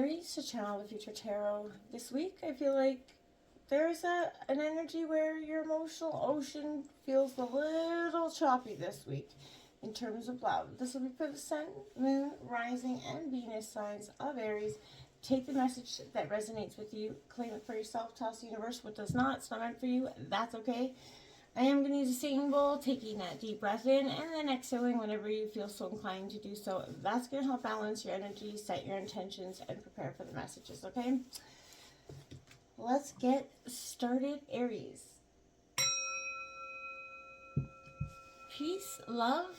Aries, to channel the future tarot this week. I feel like there's an energy where your emotional ocean feels a little choppy this week in terms of love. This will be for the Sun, Moon, Rising, and Venus signs of Aries. Take the message that resonates with you, claim it for yourself, tell the universe what does not. It's not meant for you. That's okay. I am going to use a singing bowl, taking that deep breath in, and then exhaling whenever you feel so inclined to do so. That's going to help balance your energy, set your intentions, and prepare for the messages, okay? Let's get started, Aries. Peace, love,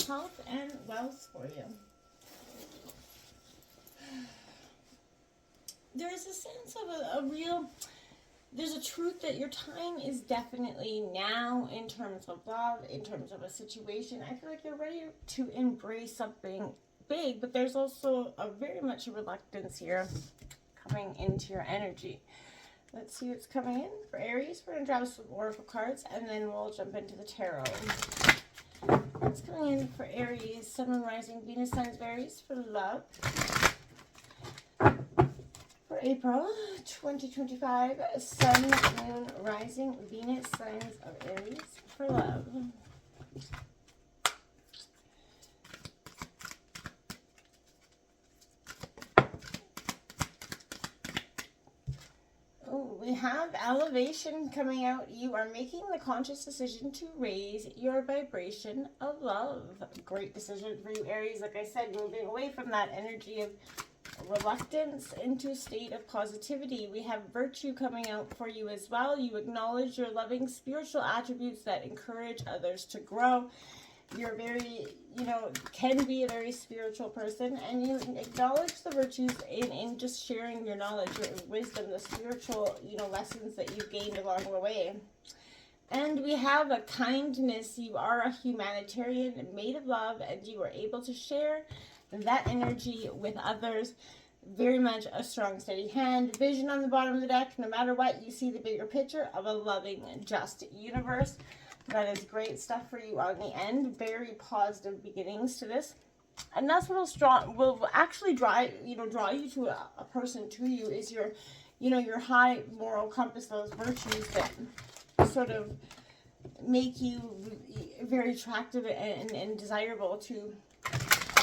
health, and wealth for you. There is a sense of a real... There's a truth that your time is definitely now in terms of love, in terms of a situation. I feel like you're ready to embrace something big, but there's also very much a reluctance here coming into your energy. Let's see what's coming in for Aries. We're going to draw some oracle cards, and then we'll jump into the tarot. What's coming in for Aries, Sun, Moon, Rising, Venus signs of Aries for love. For April 2025, Sun, Moon, Rising, Venus signs of Aries for love. Oh, we have elevation coming out. You are making the conscious decision to raise your vibration of love. Great decision for you, Aries. Like I said, moving away from that energy of reluctance into a state of positivity. We have virtue coming out for you as well. You acknowledge your loving spiritual attributes that encourage others to grow. You're very, can be a very spiritual person, and you acknowledge the virtues in just sharing your knowledge, your wisdom, the spiritual, lessons that you've gained along the way. And we have a kindness. You are a humanitarian made of love, and you are able to share that energy with others. Very much a strong, steady hand. Vision on the bottom of the deck. No matter what, you see the bigger picture of a loving, just universe. That is great stuff for you on the end. Very positive beginnings to this. And that's what will actually draw you to a person to you is your, your high moral compass, those virtues that sort of make you very attractive and desirable to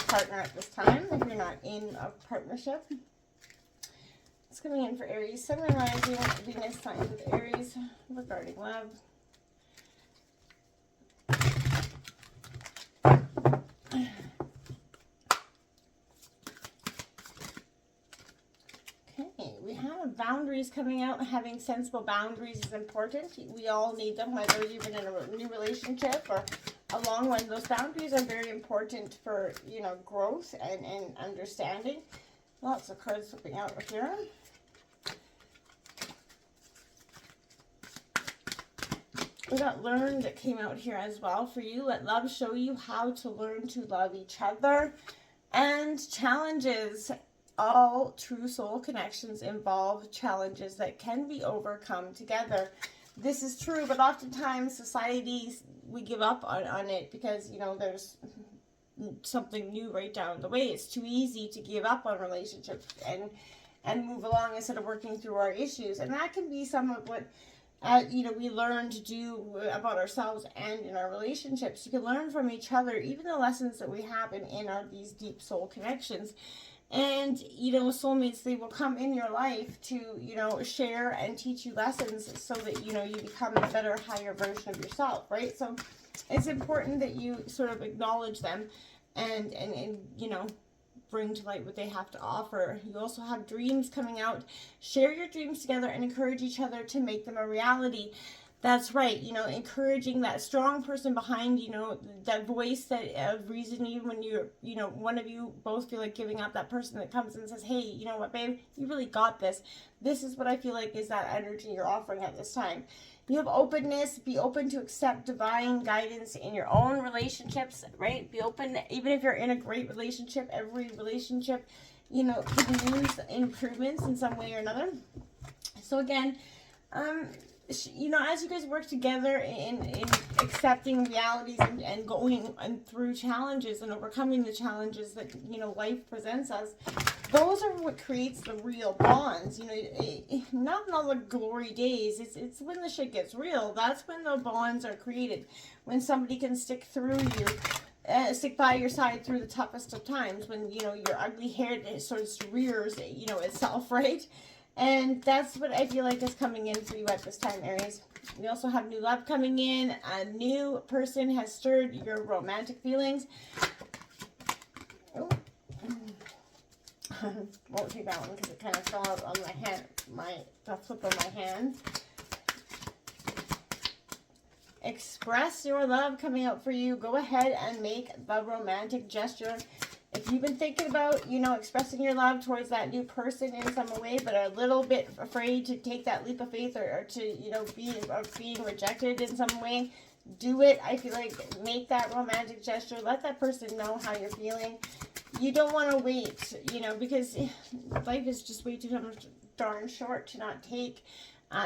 partner at this time if you're not in a partnership. It's coming in for Aries, Sun, Moon, Rising, Venus signs with Aries regarding love. Okay, we have boundaries coming out. Having sensible boundaries is important. We all need them, whether you've been in a new relationship or a long one. Those boundaries are very important for, growth and understanding. Lots of cards flipping out here. We got learn that came out here as well for you. Let love show you how to learn to love each other. And challenges. All true soul connections involve challenges that can be overcome together. This is true, but oftentimes societies, we give up on it because, there's something new right down the way. It's too easy to give up on relationships and move along instead of working through our issues. And that can be some of what, we learn to do about ourselves and in our relationships. You can learn from each other, even the lessons that we have in these deep soul connections. And, soulmates, they will come in your life to, share and teach you lessons so that, you become a better, higher version of yourself, right? So it's important that you sort of acknowledge them and bring to light what they have to offer. You also have dreams coming out. Share your dreams together and encourage each other to make them a reality. That's right, encouraging that strong person behind, that voice of reason, even when you're, one of you both feel like giving up, that person that comes and says, hey, you know what, babe, you really got this. This is what I feel like is that energy you're offering at this time. You have openness. Be open to accept divine guidance in your own relationships, right? Be open, even if you're in a great relationship, every relationship, could use improvements in some way or another. So again, you know, as you guys work together in accepting realities and going through challenges and overcoming the challenges that, you know, life presents us, those are what creates the real bonds. You know, not in all the glory days. It's when the shit gets real. That's when the bonds are created. When somebody can stick through you, stick by your side through the toughest of times. When, you know, your ugly hair sort of rears, you know, itself, right? And that's what I feel like is coming in for you at this time, Aries. We also have new love coming in. A new person has stirred your romantic feelings. Oh. Won't take that one because it kind of fell out on my hand, the flip of my hand. Express your love coming out for you. Go ahead and make the romantic gesture. If you've been thinking about, you know, expressing your love towards that new person in some way, but are a little bit afraid to take that leap of faith or to, you know, being rejected in some way, do it. I feel like make that romantic gesture. Let that person know how you're feeling. You don't want to wait, you know, because life is just way too darn short to not take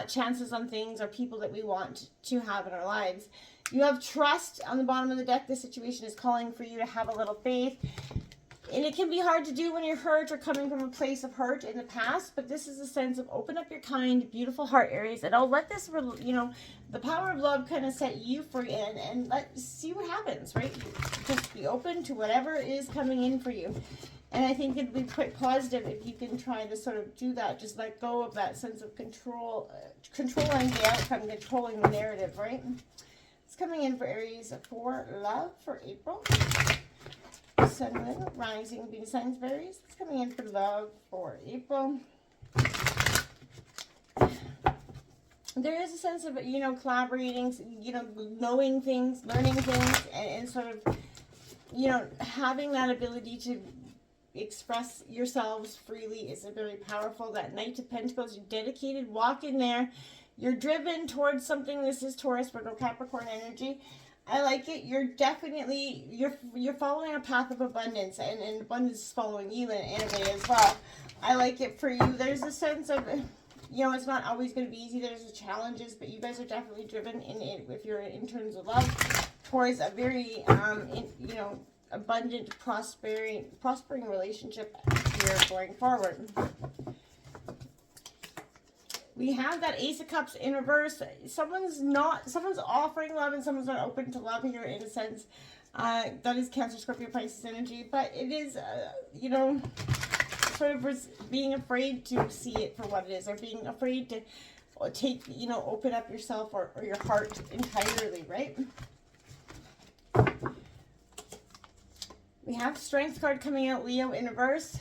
chances on things or people that we want to have in our lives. You have trust on the bottom of the deck. This situation is calling for you to have a little faith. And it can be hard to do when you're hurt or coming from a place of hurt in the past, but this is a sense of open up your kind, beautiful heart, Aries, and I'll let this, you know, the power of love kind of set you free and let's see what happens, right? Just be open to whatever is coming in for you. And I think it'd be quite positive if you can try to sort of do that, just let go of that sense of controlling the outcome, controlling the narrative, right? It's coming in for Aries for love for April. Sun, Moon, Rising, Venus, signs, Aries. It's coming in for love for April. There is a sense of, you know, collaborating, you know, knowing things, learning things, and sort of, you know, having that ability to express yourselves freely is a very powerful. That Knight of Pentacles, you're dedicated, walk in there. You're driven towards something. This is Taurus, Virgo, Capricorn energy. I like it. You're definitely, you're following a path of abundance, and abundance is following you in a way as well. I like it for you. There's a sense of, you know, it's not always going to be easy. There's the challenges, but you guys are definitely driven in it if you're in terms of love towards a very, you know, abundant, prospering relationship here going forward. We have that Ace of Cups in reverse. Someone's offering love and someone's not open to love here in a sense. That is Cancer, Scorpio, Pisces energy. But it is, you know, sort of being afraid to see it for what it is, or being afraid to take, you know, open up yourself or your heart entirely, right? We have Strength card coming out, Leo in reverse.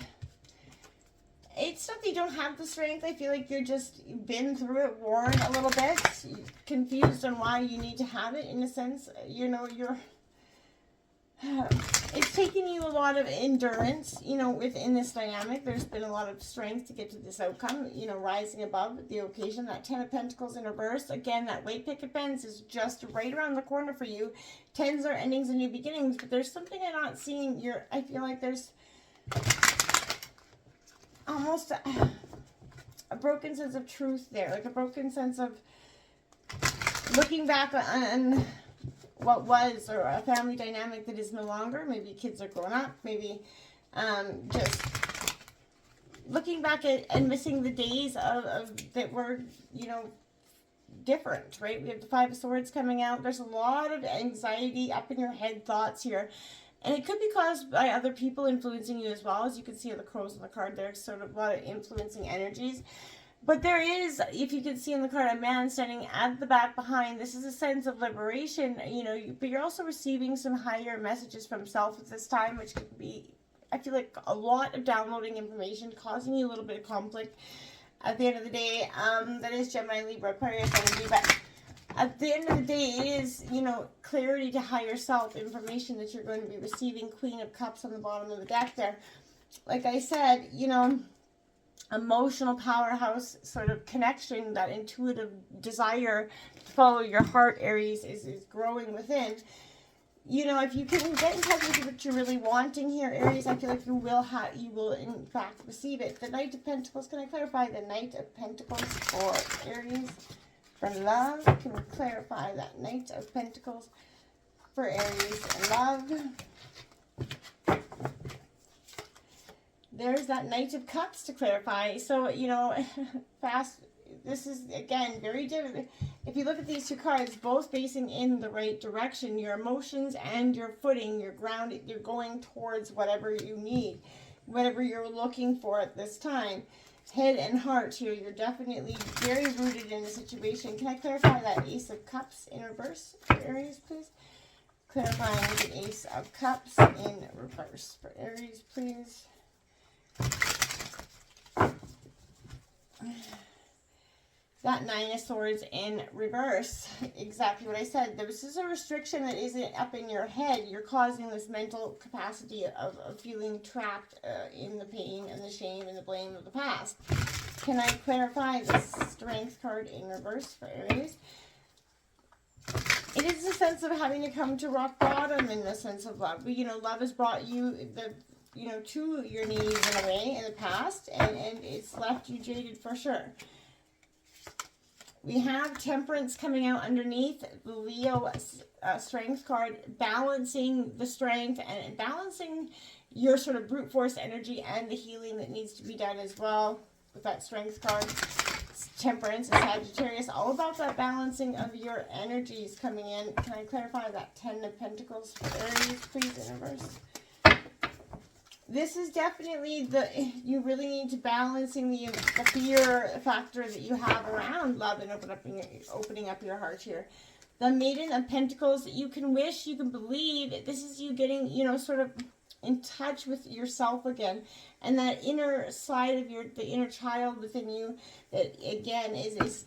It's not that you don't have the strength. I feel like you're just been through it, worn a little bit, confused on why you need to have it in a sense. You know, it's taken you a lot of endurance, you know, within this dynamic. There's been a lot of strength to get to this outcome, you know, rising above the occasion. That Ten of Pentacles in reverse. Again, that weight picket fence is just right around the corner for you. Tens are endings and new beginnings, but there's something I'm not seeing. I feel like there's almost a broken sense of truth there, like a broken sense of looking back on what was, or a family dynamic that is no longer. Maybe kids are growing up, maybe just looking back at and missing the days of that were, you know, different, right? We have the Five of Swords coming out. There's a lot of anxiety, up in your head thoughts here. And it could be caused by other people influencing you as well. As you can see the crows on the card, there's sort of a lot of influencing energies. But there is, if you can see in the card, a man standing at the back behind. This is a sense of liberation, you know, but you're also receiving some higher messages from self at this time, which could be, I feel like, a lot of downloading information, causing you a little bit of conflict. At the end of the day, that is Gemini, Libra, Aquarius energy, but at the end of the day, it is, you know, clarity to higher self, information that you're going to be receiving. Queen of Cups on the bottom of the deck there. Like I said, you know, emotional powerhouse sort of connection, that intuitive desire to follow your heart, Aries, is growing within. You know, if you can get in touch with what you're really wanting here, Aries, I feel like you will in fact receive it. The Knight of Pentacles, can I clarify the Knight of Pentacles for Aries? For love, can we clarify that Knight of Pentacles for Aries and love? There's that Knight of Cups to clarify. So, you know, this is, again, very different. If you look at these two cards, both facing in the right direction, your emotions and your footing, your ground, you're going towards whatever you need, whatever you're looking for at this time. Head and heart here, you're definitely very rooted in the situation. Can I clarify that Ace of Cups in reverse for Aries, please? Clarifying the Ace of Cups in reverse for Aries, please. That Nine of Swords in reverse. Exactly what I said. This is a restriction that isn't up in your head. You're causing this mental capacity of feeling trapped in the pain and the shame and the blame of the past. Can I clarify the Strength card in reverse for Aries? It is a sense of having to come to rock bottom in the sense of love. You know, love has brought you to your knees in a way in the past, and it's left you jaded for sure. We have Temperance coming out underneath the Leo Strength card, balancing the strength and balancing your sort of brute force energy and the healing that needs to be done as well with that Strength card. Temperance and Sagittarius, all about that balancing of your energies coming in. Can I clarify that Ten of Pentacles for Aries, please, in reverse? This is definitely you really need to balancing the fear factor that you have around love and opening up your heart here. The Maiden of Pentacles, you can wish, you can believe. This is you getting, sort of in touch with yourself again. And that inner side of the inner child within you that, again, is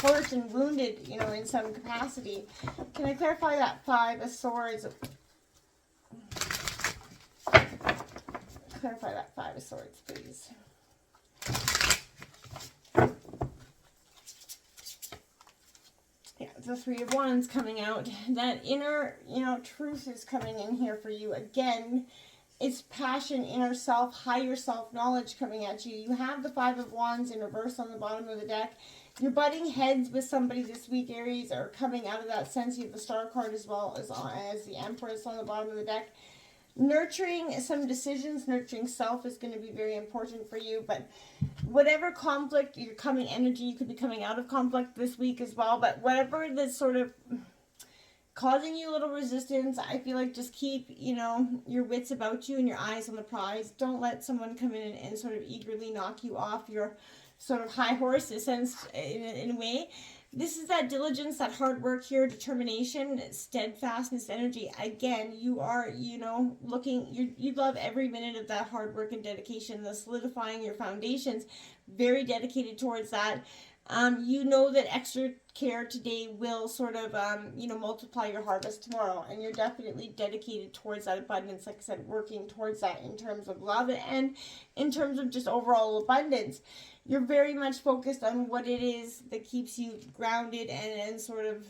hurt and wounded, in some capacity. Can I clarify that Five of Swords? Clarify that Five of Swords, please. Yeah, the Three of Wands coming out. That inner, truth is coming in here for you. Again, it's passion, inner self, higher self-knowledge coming at you. You have the Five of Wands in reverse on the bottom of the deck. You're butting heads with somebody this week, Aries, or coming out of that sense. You have the Star card as well as the Empress on the bottom of the deck. Nurturing some decisions, nurturing self is going to be very important for you. But whatever conflict, your coming energy, you could be coming out of conflict this week as well. But whatever that's sort of causing you a little resistance, I feel like just keep, your wits about you and your eyes on the prize. Don't let someone come in and sort of eagerly knock you off your sort of high horse in a way. This is that diligence, that hard work here, determination, steadfastness, energy. Again, you are, you love every minute of that hard work and dedication, the solidifying your foundations, very dedicated towards that. You know that extra care today will sort of, multiply your harvest tomorrow. And you're definitely dedicated towards that abundance, like I said, working towards that in terms of love and in terms of just overall abundance. You're very much focused on what it is that keeps you grounded and sort of,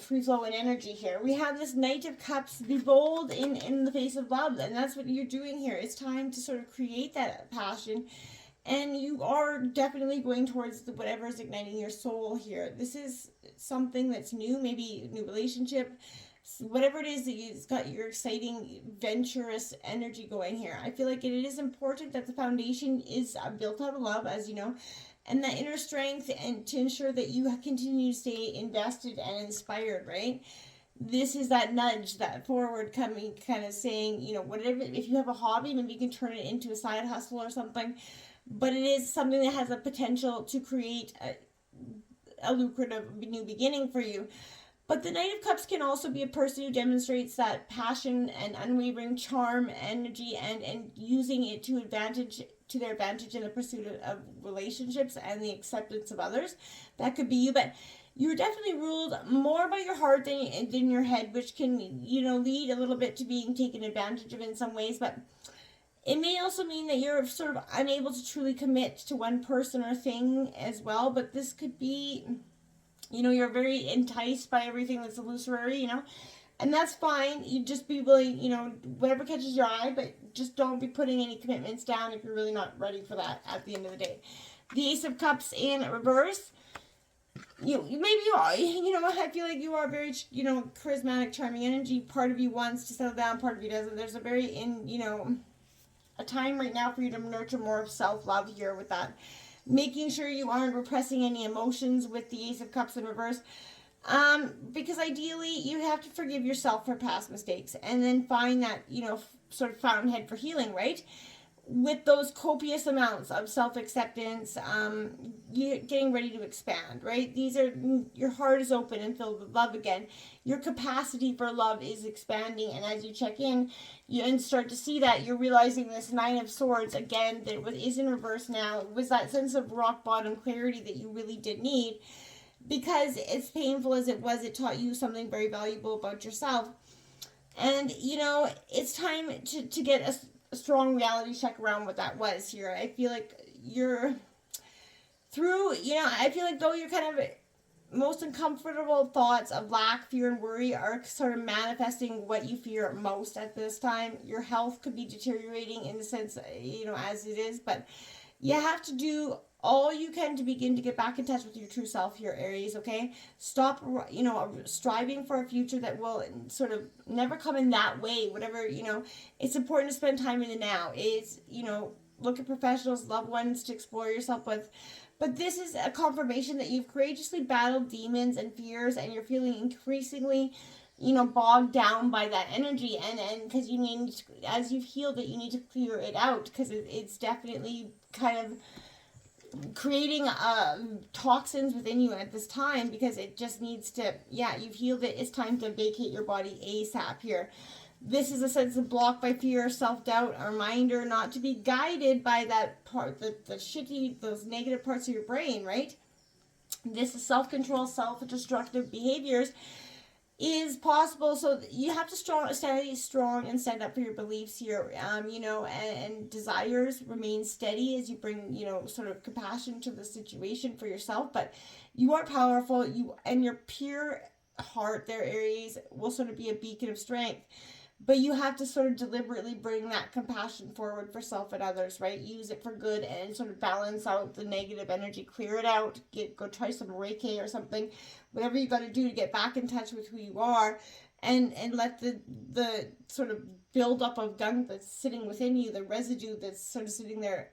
free flow and energy here. We have this Knight of Cups, be bold in the face of love. And that's what you're doing here. It's time to sort of create that passion. And you are definitely going towards whatever is igniting your soul here. This is something that's new, maybe a new relationship. Whatever it is that you've got your exciting, venturous energy going here. I feel like it is important that the foundation is built out of love, as you know, and that inner strength, and to ensure that you continue to stay invested and inspired, right? This is that nudge, that forward coming, kind of saying, whatever, if you have a hobby, maybe you can turn it into a side hustle or something, but it is something that has a potential to create a lucrative new beginning for you. But the Knight of Cups can also be a person who demonstrates that passion and unwavering charm, energy, and using it to their advantage in the pursuit of relationships and the acceptance of others. That could be you, but you're definitely ruled more by your heart than your head, which can, lead a little bit to being taken advantage of in some ways. But it may also mean that you're sort of unable to truly commit to one person or thing as well. But this could be, you're very enticed by everything that's illusory, And that's fine. You just be willing, whatever catches your eye, but just don't be putting any commitments down if you're really not ready for that at the end of the day. The Ace of Cups in reverse. Maybe you are, I feel like you are very, charismatic, charming energy. Part of you wants to settle down, part of you doesn't. There's a very, a time right now for you to nurture more self-love here with that. Making sure you aren't repressing any emotions with the Ace of Cups in reverse. Because ideally you have to forgive yourself for past mistakes and then find that, sort of fountainhead for healing, right? With those copious amounts of self-acceptance, you're getting ready to expand, right? Your heart is open and filled with love again. Your capacity for love is expanding, and as you check in, and start to see that, you're realizing this Nine of Swords, again, that is in reverse now, was that sense of rock bottom clarity that you really did need. Because as painful as it was, it taught you something very valuable about yourself. And, it's time to get a strong reality check around what that was here. I feel like you're through, I feel like though you're kind of most uncomfortable thoughts of lack, fear, and worry are sort of manifesting what you fear most at this time. Your health could be deteriorating in the sense, as it is, but you have to do all you can to begin to get back in touch with your true self here, Aries, okay? Stop, striving for a future that will sort of never come in that way, whatever, It's important to spend time in the now. It's, look at professionals, loved ones to explore yourself with. But this is a confirmation that you've courageously battled demons and fears, and you're feeling increasingly, bogged down by that energy. And because you need to, as you've healed it, you need to clear it out, because it's definitely kind of creating toxins within you at this time, because it just needs to, you've healed it. It's time to vacate your body ASAP here. This is a sense of blocked by fear, self-doubt, a reminder not to be guided by that part, the shitty, those negative parts of your brain, right? This is self-control, self-destructive behaviors is possible. So you have to stay strong and stand up for your beliefs here, and desires remain steady as you bring, sort of compassion to the situation for yourself. But you are powerful, and your pure heart there, Aries, will sort of be a beacon of strength. But you have to sort of deliberately bring that compassion forward for self and others, right? Use it for good and sort of balance out the negative energy. Clear it out. Go try some Reiki or something. Whatever you got to do to get back in touch with who you are. And let the sort of buildup of gunk that's sitting within you, the residue that's sort of sitting there,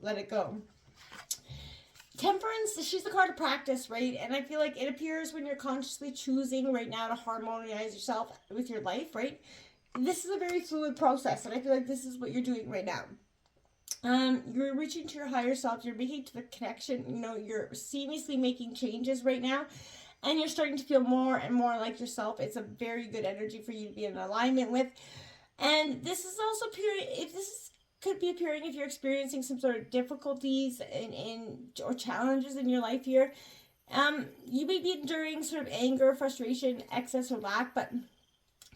let it go. Temperance, she's the card of practice, right? And I feel like it appears when you're consciously choosing right now to harmonize yourself with your life, right? This is a very fluid process, and I feel like this is what you're doing right now. You're reaching to your higher self, you're making to the connection, you're seamlessly making changes right now, and you're starting to feel more and more like yourself. It's a very good energy for you to be in alignment with. And this is also could be appearing if you're experiencing some sort of difficulties or challenges in your life here. You may be enduring sort of anger, frustration, excess, or lack, but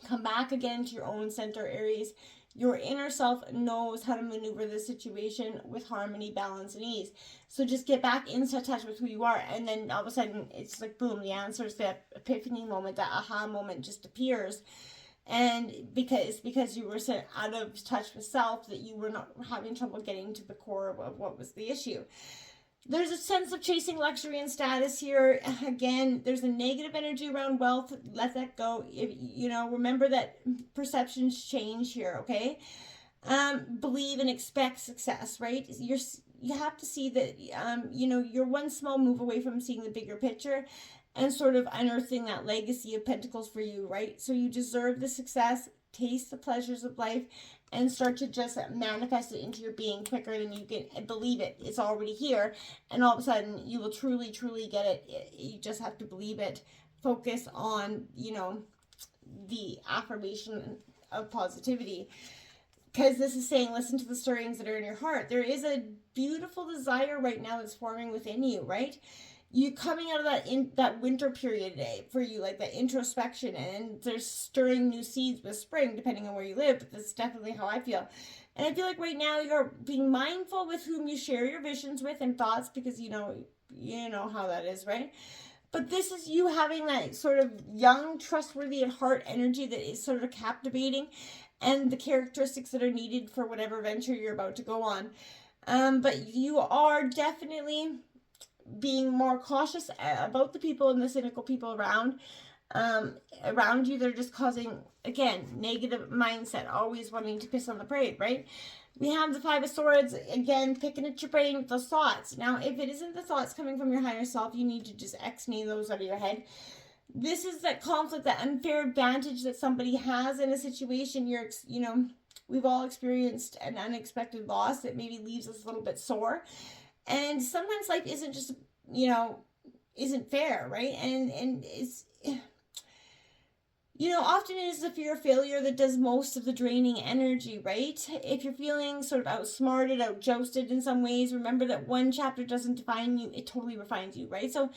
come back again to your own center, Aries. Your inner self knows how to maneuver this situation with harmony, balance, and ease. So just get back into touch with who you are, and then all of a sudden it's like boom, the answer is that epiphany moment, that aha moment just appears. And because you were sent out of touch with self, that you were not having trouble getting to the core of what was the issue. There's a sense of chasing luxury and status here. Again, there's a negative energy around wealth. Let that go. Remember that perceptions change here, okay? Believe and expect success, right? You have to see that, you're one small move away from seeing the bigger picture and sort of unearthing that legacy of pentacles for you, right? So you deserve the success, taste the pleasures of life, and start to just manifest it into your being quicker than you can believe it. It's already here, and all of a sudden you will truly, truly get it. You just have to believe it. Focus on, the affirmation of positivity. Because this is saying, listen to the stirrings that are in your heart. There is a beautiful desire right now that's forming within you, right? You coming out of that winter period for you, like that introspection, and there's stirring new seeds with spring, depending on where you live. But that's definitely how I feel. And I feel like right now you're being mindful with whom you share your visions with and thoughts, because you know how that is, right? But this is you having that sort of young, trustworthy, and heart energy that is sort of captivating, and the characteristics that are needed for whatever venture you're about to go on. But you are definitely being more cautious about the people and the cynical people around you. They're just causing, again, negative mindset, always wanting to piss on the parade, right? We have the Five of Swords, again, picking at your brain with those thoughts. Now, if it isn't the thoughts coming from your higher self, you need to just ex-nay those out of your head. This is that conflict, that unfair advantage that somebody has in a situation. We've all experienced an unexpected loss that maybe leaves us a little bit sore. And sometimes life isn't just, isn't fair, right? And it's... often it is the fear of failure that does most of the draining energy, right? If you're feeling sort of outsmarted, outjousted in some ways, remember that one chapter doesn't define you, it totally refines you, right? So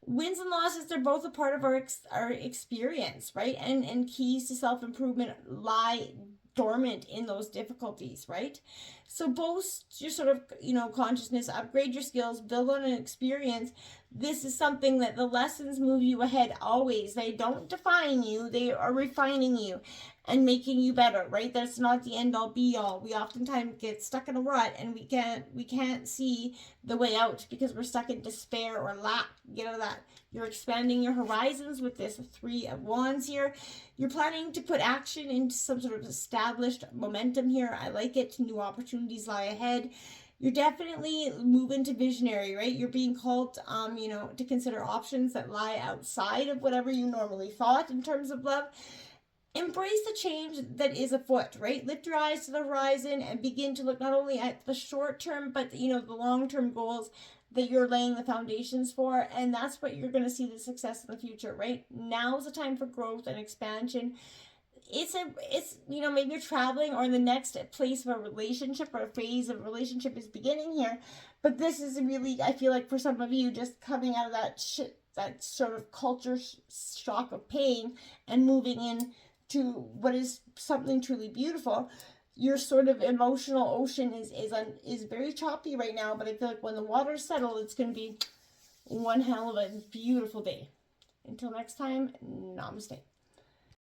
wins and losses, they're both a part of our experience, right? And keys to self-improvement lie dormant in those difficulties, right? So boost your sort of, consciousness, upgrade your skills, build on an experience. This is something that the lessons move you ahead always. They don't define you. They are refining you and making you better, right? That's not the end all be all. We oftentimes get stuck in a rut and we can't see the way out because we're stuck in despair or lack. Get out of that. You're expanding your horizons with this Three of Wands here. You're planning to put action into some sort of established momentum here. I like it. New opportunities lie ahead. You're definitely moving to visionary, right? You're being called, to consider options that lie outside of whatever you normally thought in terms of love. Embrace the change that is afoot, right? Lift your eyes to the horizon and begin to look not only at the short term, but, the long-term goals that you're laying the foundations for. And that's what you're going to see the success in the future, right? Now's the time for growth and expansion. It's maybe you're traveling or the next place of a relationship or a phase of a relationship is beginning here. But this is really, I feel like for some of you, just coming out of that sort of culture shock of pain and moving in to what is something truly beautiful. Your sort of emotional ocean is very choppy right now, but I feel like when the waters settle, it's going to be one hell of a beautiful day. Until next time, namaste.